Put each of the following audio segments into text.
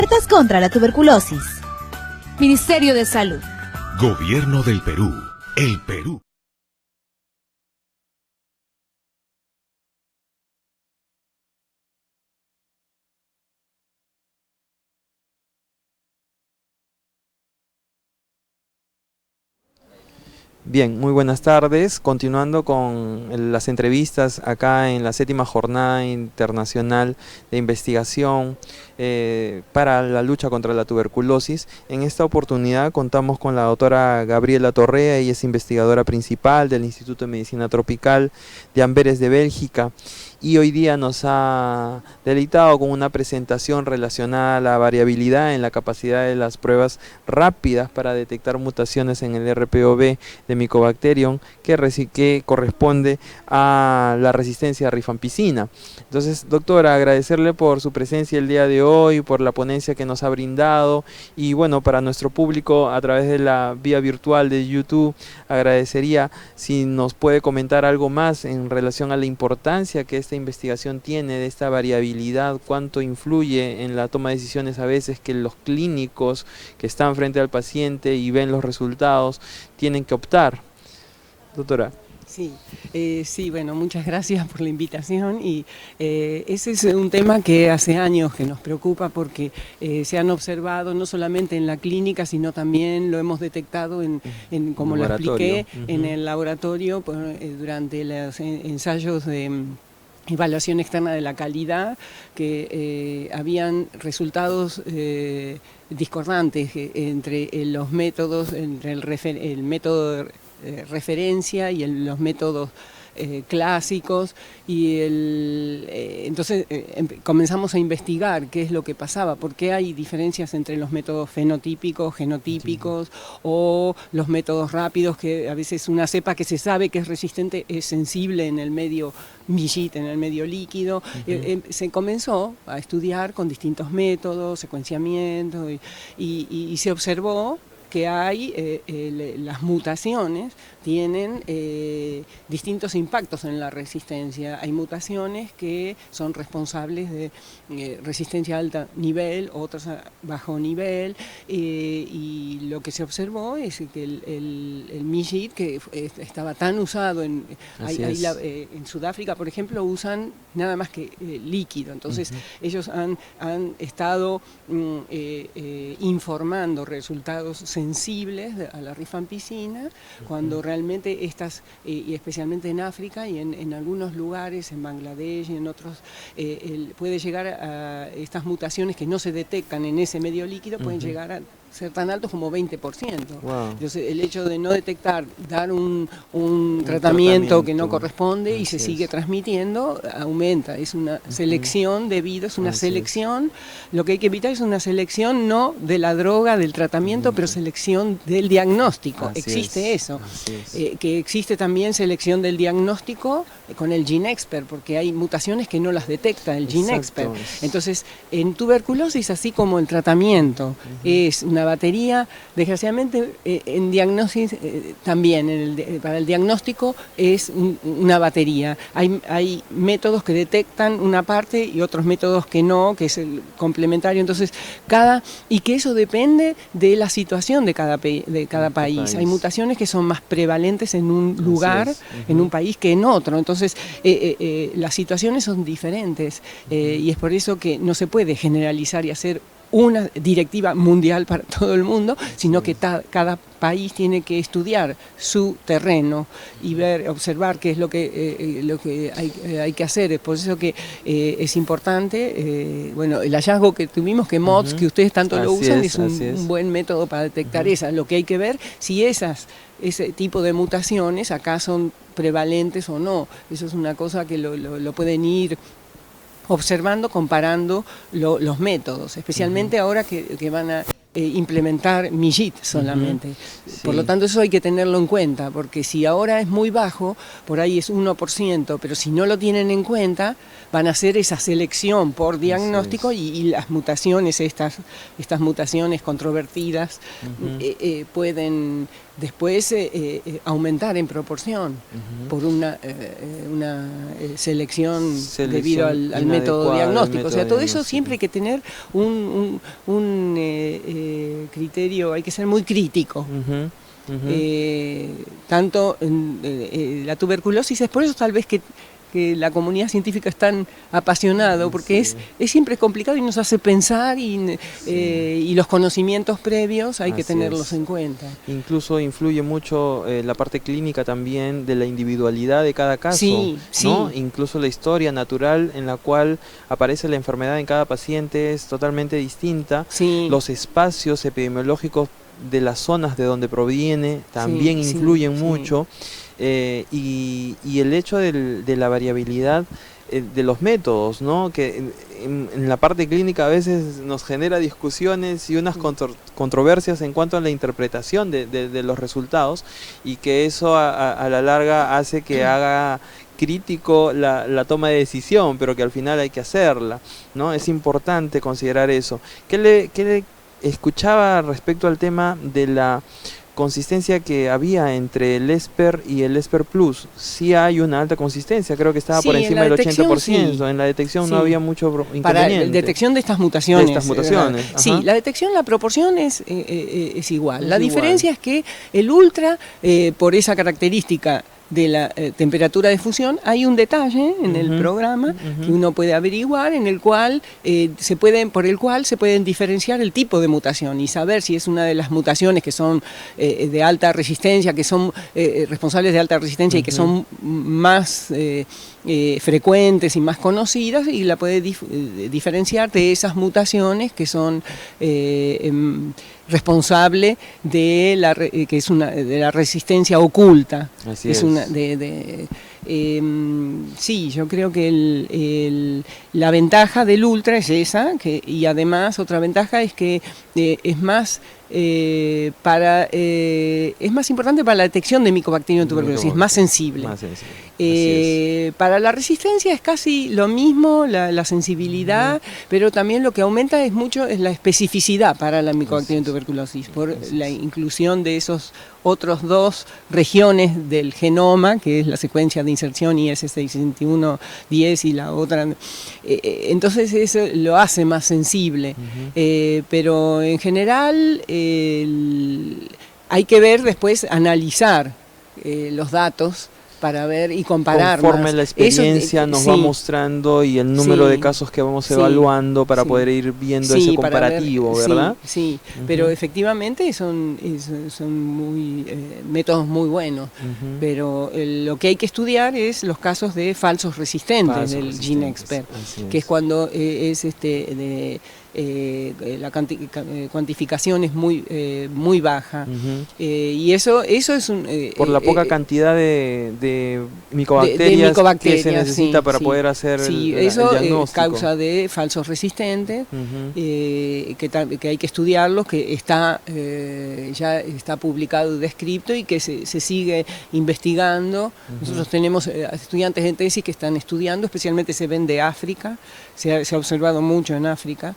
Alertas contra la tuberculosis. Ministerio de Salud. Gobierno del Perú. El Perú. Bien, muy buenas tardes. Continuando con las entrevistas acá en la 7ª Jornada Internacional de Investigación para la lucha contra la tuberculosis. En esta oportunidad contamos con la doctora Gabriela Torrea. Ella es investigadora principal del Instituto de Medicina Tropical de Amberes de Bélgica. Y hoy día nos ha deleitado con una presentación relacionada a la variabilidad en la capacidad de las pruebas rápidas para detectar mutaciones en el RPOB de Mycobacterium que corresponde a la resistencia a rifampicina. Entonces, doctora, agradecerle por su presencia el día de hoy, por la ponencia que nos ha brindado y bueno, para nuestro público a través de la vía virtual de YouTube, agradecería si nos puede comentar algo más en relación a la importancia que esta investigación tiene de esta variabilidad, cuánto influye en la toma de decisiones a veces que los clínicos que están frente al paciente y ven los resultados tienen que optar. Doctora. Sí, bueno, muchas gracias por la invitación y ese es un tema que hace años que nos preocupa porque se han observado no solamente en la clínica, sino también lo hemos detectado como lo expliqué, en el laboratorio durante los ensayos de evaluación externa de la calidad, que habían resultados discordantes entre los métodos, entre el método de referencia y los métodos clásicos y entonces comenzamos a investigar qué es lo que pasaba, por qué hay diferencias entre los métodos fenotípicos, genotípicos o los métodos rápidos, que a veces una cepa que se sabe que es resistente es sensible en el medio MIGIT, en el medio líquido. Se comenzó a estudiar con distintos métodos, secuenciamiento y se observó que hay, las mutaciones tienen distintos impactos en la resistencia. Hay mutaciones que son responsables de resistencia a alto nivel, otras a bajo nivel, y lo que se observó es que el MIGIT, que estaba tan usado en Sudáfrica, por ejemplo, usan nada más que líquido. Entonces ellos han estado informando resultados sensibles a la rifampicina, cuando realmente estas, y especialmente en África y en algunos lugares, en Bangladesh y en otros, puede llegar a estas mutaciones que no se detectan en ese medio líquido, pueden llegar a ser tan altos como 20%. Wow. Entonces, el hecho de no detectar, dar un tratamiento que no corresponde y se sigue transmitiendo, aumenta. Es una selección debido, es una selección. Lo que hay que evitar es una selección no de la droga, del tratamiento, pero selección del diagnóstico. Existe eso. Que existe también selección del diagnóstico con el GeneXpert, porque hay mutaciones que no las detecta el GeneXpert. Entonces, en tuberculosis, así como el tratamiento es una batería, desgraciadamente en diagnosis también, para el diagnóstico es una batería. Hay métodos que detectan una parte y otros métodos que no, que es el complementario. Entonces, y que eso depende de la situación de cada país. Hay mutaciones que son más prevalentes en un lugar, en un país, que en otro. Entonces, las situaciones son diferentes y es por eso que no se puede generalizar y hacer una directiva mundial para todo el mundo, sino que cada país tiene que estudiar su terreno y observar qué es lo que hay que hacer. Es por eso que es importante, bueno, el hallazgo que tuvimos, que MODS, que ustedes tanto lo usan, es un buen método para detectar esas. Lo que hay que ver si ese tipo de mutaciones acá son prevalentes o no. Eso es una cosa que lo pueden ir observando, comparando los métodos, especialmente ahora que van a implementar MIGIT solamente. Sí. Por lo tanto, eso hay que tenerlo en cuenta, porque si ahora es muy bajo, por ahí es 1%, pero si no lo tienen en cuenta, van a hacer esa selección por diagnóstico y las mutaciones, estas mutaciones controvertidas, pueden después aumentar en proporción por una selección debido al método diagnóstico. O sea, todo eso siempre hay que tener un criterio, hay que ser muy crítico. Tanto la tuberculosis, es por eso tal vez que la comunidad científica es tan apasionado, porque es siempre complicado y nos hace pensar y los conocimientos previos hay que tenerlos en cuenta. Incluso influye mucho la parte clínica también de la individualidad de cada caso, ¿no? Incluso la historia natural en la cual aparece la enfermedad en cada paciente es totalmente distinta. Los espacios epidemiológicos de las zonas de donde proviene también influyen mucho. Y el hecho de la variabilidad de los métodos, ¿no? Que en la parte clínica a veces nos genera discusiones y unas controversias en cuanto a la interpretación de los resultados, y que eso a la larga hace que haga crítico la toma de decisión, pero que al final hay que hacerla, ¿no? Es importante considerar eso. ¿Qué le escuchaba respecto al tema de la consistencia que había entre el ESPER y el ESPER Plus? Sí hay una alta consistencia, creo que estaba por encima del 80%. En la detección no había mucho inconveniente. Para la detección de estas mutaciones. Sí, la detección, la proporción es igual. La diferencia es que el ultra, por esa característica de la temperatura de fusión, hay un detalle en el programa que uno puede averiguar, en el cual por el cual se pueden diferenciar el tipo de mutación y saber si es una de las mutaciones que son de alta resistencia, que son responsables de alta resistencia y que son más frecuentes y más conocidas, y la puede diferenciar de esas mutaciones que son responsable de la resistencia oculta. Así es. Sí, yo creo que la ventaja del ultra es esa, y además otra ventaja es que es más importante para la detección de Mycobacterium tuberculosis, es más sensible. Para la resistencia es casi lo mismo, la sensibilidad, pero también lo que aumenta es la especificidad para la Mycobacterium tuberculosis, por la inclusión de esos otros dos regiones del genoma, que es la secuencia de inserción IS6110 y la otra. Entonces eso lo hace más sensible, pero en general hay que ver después, analizar los datos para ver y comparar. Conforme la experiencia nos va mostrando y el número de casos que vamos evaluando para poder ir viendo ese comparativo, ¿verdad? Sí, pero efectivamente son métodos muy buenos, pero lo que hay que estudiar es los casos de falsos resistentes del GeneXpert, que es cuando la cuantificación es muy baja, y eso es por la poca cantidad de micobacterias que se necesita para poder hacer el diagnóstico. Es causa de falsos resistentes, que hay que estudiarlos, que ya está publicado y descrito y que se sigue investigando. Nosotros tenemos estudiantes en tesis que están estudiando, especialmente se ven de África, se ha observado mucho en África.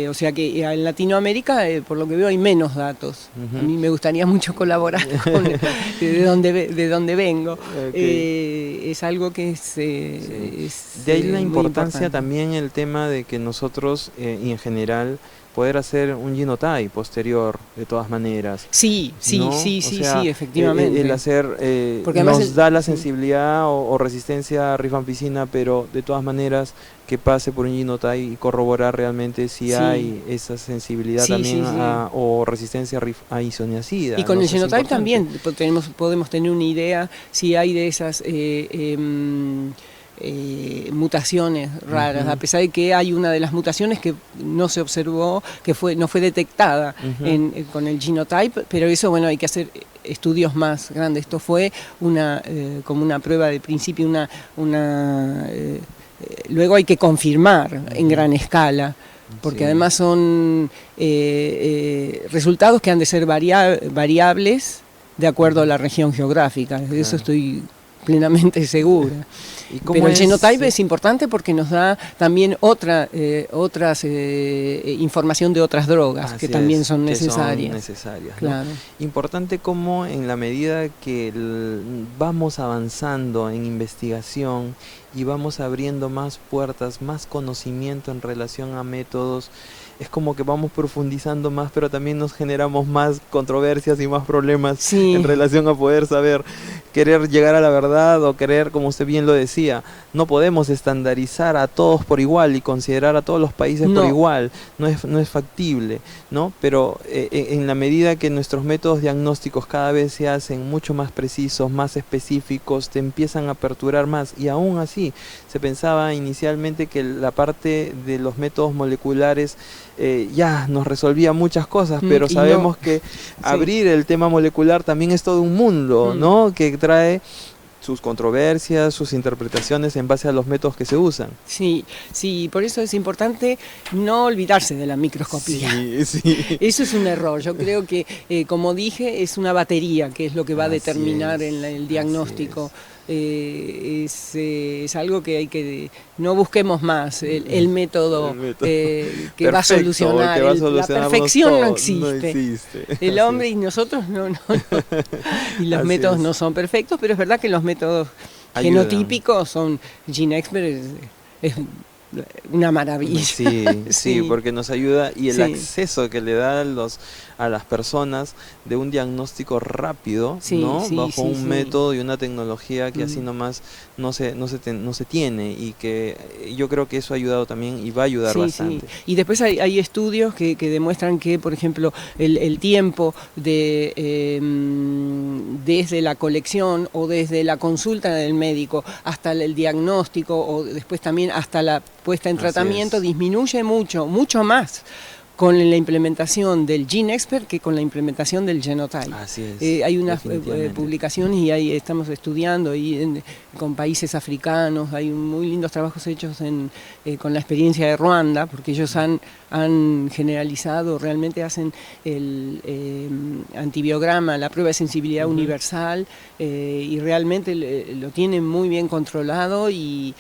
O sea que en Latinoamérica, por lo que veo, hay menos datos. A mí me gustaría mucho colaborar de donde vengo. Es algo que es de ahí la importancia también el tema de que nosotros, y en general, poder hacer un genotype posterior de todas maneras. Sí, efectivamente. El hacer porque nos da la sensibilidad o resistencia a rifampicina, pero de todas maneras que pase por un genotype y corroborar realmente si hay esa sensibilidad también o resistencia a isoniazida. Y con el genotype también podemos tener una idea si hay de esas mutaciones raras, a pesar de que hay una de las mutaciones que no se observó, que no fue detectada con el genotype, pero eso, bueno, hay que hacer estudios más grandes. Esto fue como una prueba de principio, luego hay que confirmar en gran escala porque Sí. además son resultados que han de ser variables de acuerdo a la región geográfica, de eso estoy plenamente segura. ¿Y cómo Pero el es? genotype es importante porque nos da también información de otras drogas Así que también es, son que necesarias. necesarias, ¿no? Claro. Importante como en la medida que vamos avanzando en investigación y vamos abriendo más puertas, más conocimiento en relación a métodos, es como que vamos profundizando más, pero también nos generamos más controversias y más problemas Sí. en relación a poder saber, querer llegar a la verdad o querer, como usted bien lo decía, no podemos estandarizar a todos por igual y considerar a todos los países por No. igual, no es factible, ¿no? Pero en la medida que nuestros métodos diagnósticos cada vez se hacen mucho más precisos, más específicos, te empiezan a aperturar más, y aún así se pensaba inicialmente que la parte de los métodos moleculares ya nos resolvía muchas cosas, pero y sabemos no. que abrir el tema molecular también es todo un mundo, ¿no? Que trae sus controversias, sus interpretaciones en base a los métodos que se usan. Sí, sí, por eso es importante no olvidarse de la microscopía. Sí, sí. Eso es un error. Yo creo que, como dije, es una batería que es lo que va a Así determinar es, el así diagnóstico. Es algo que hay que... No busquemos más el método, que Perfecto, va a solucionar. que va a La solucionarnos perfección todo, no existe. El Así hombre es. y nosotros no. Y los Así métodos es. no son perfectos, pero es verdad que los métodos Ayudan. genotípicos son... GeneXpert es una maravilla. Sí, sí, porque nos ayuda, y el Sí. acceso que le da a las personas de un diagnóstico rápido, Sí, ¿no? sí, Bajo sí, un sí. método y una tecnología que así nomás no se tiene, y que yo creo que eso ha ayudado también y va a ayudar Sí, bastante. sí. Y después hay estudios que demuestran que, por ejemplo, el tiempo desde la colección o desde la consulta del médico hasta el diagnóstico o después también hasta la puesta en Así tratamiento es. disminuye mucho más con la implementación del GeneXpert que con la implementación del Genotype. Así es. Hay unas definitivamente. publicaciones y ahí estamos estudiando con países africanos, hay muy lindos trabajos hechos con la experiencia de Ruanda, porque ellos han generalizado, realmente hacen el antibiograma, la prueba de sensibilidad universal, y realmente lo tienen muy bien controlado y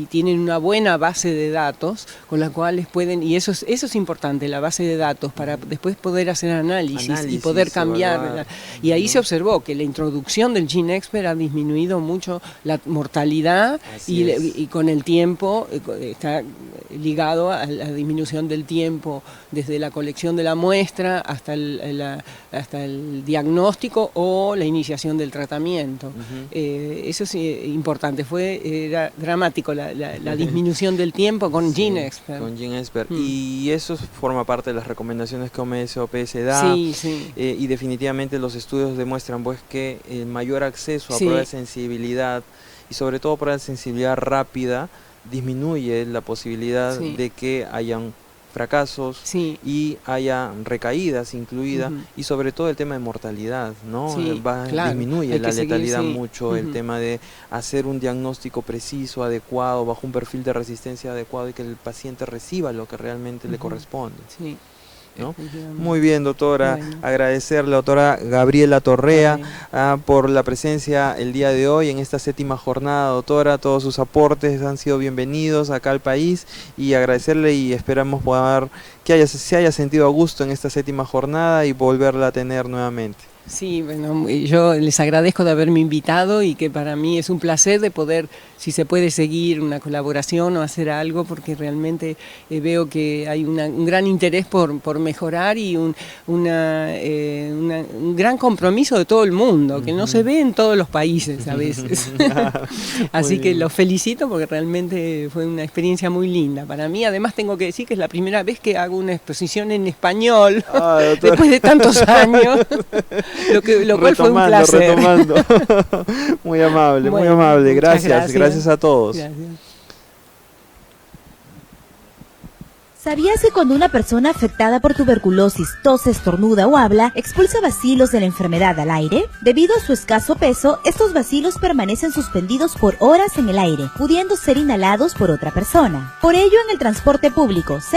tienen una buena base de datos con la cual pueden, y eso es importante, la base de datos, para después poder hacer análisis y poder cambiar. evaluar, Y ahí ¿no? se observó que la introducción del GeneXpert ha disminuido mucho la mortalidad Así es. y con el tiempo está ligado a la disminución del tiempo desde la colección de la muestra hasta el diagnóstico o la iniciación del tratamiento. Eso es importante, era dramático la disminución del tiempo con GeneXpert. Con GeneXpert. Y eso forma parte de las recomendaciones que OMS-OPS da. Sí, sí. Y definitivamente los estudios demuestran pues que el mayor acceso a Sí. pruebas de sensibilidad, y sobre todo pruebas de sensibilidad rápida, disminuye la posibilidad Sí. de que hayan fracasos Sí. y haya recaídas incluidas, Ujú. y sobre todo el tema de mortalidad, ¿no? Sí, claro, Disminuye hay la que seguir, letalidad sí. mucho, el Ujú. tema de hacer un diagnóstico preciso, adecuado, bajo un perfil de resistencia adecuado, y que el paciente reciba lo que realmente le corresponde, Sí. ¿no? Efectivamente. Muy bien, doctora. Bueno. Agradecerle, doctora Gabriela Torrea, Bueno. por la presencia el día de hoy en esta 7ª jornada, doctora. Todos sus aportes han sido bienvenidos acá al país, y agradecerle, y esperamos poder que se haya sentido a gusto en esta 7ª jornada y volverla a tener nuevamente. Sí, bueno, yo les agradezco de haberme invitado, y que para mí es un placer de poder, si se puede seguir una colaboración o hacer algo, porque realmente veo que hay un gran interés por mejorar, y un gran compromiso de todo el mundo, que no se ve en todos los países a veces. Así que los felicito, porque realmente fue una experiencia muy linda para mí. Además tengo que decir que es la primera vez que hago una exposición en español, Doctora. después de tantos años. Lo cual fue un placer. Retomando. Muy amable, muy Bueno, amable. muchas Gracias a todos. Gracias. ¿Sabías que cuando una persona afectada por tuberculosis tose, estornuda o habla, expulsa bacilos de la enfermedad al aire? Debido a su escaso peso, estos bacilos permanecen suspendidos por horas en el aire, pudiendo ser inhalados por otra persona. Por ello, en el transporte público,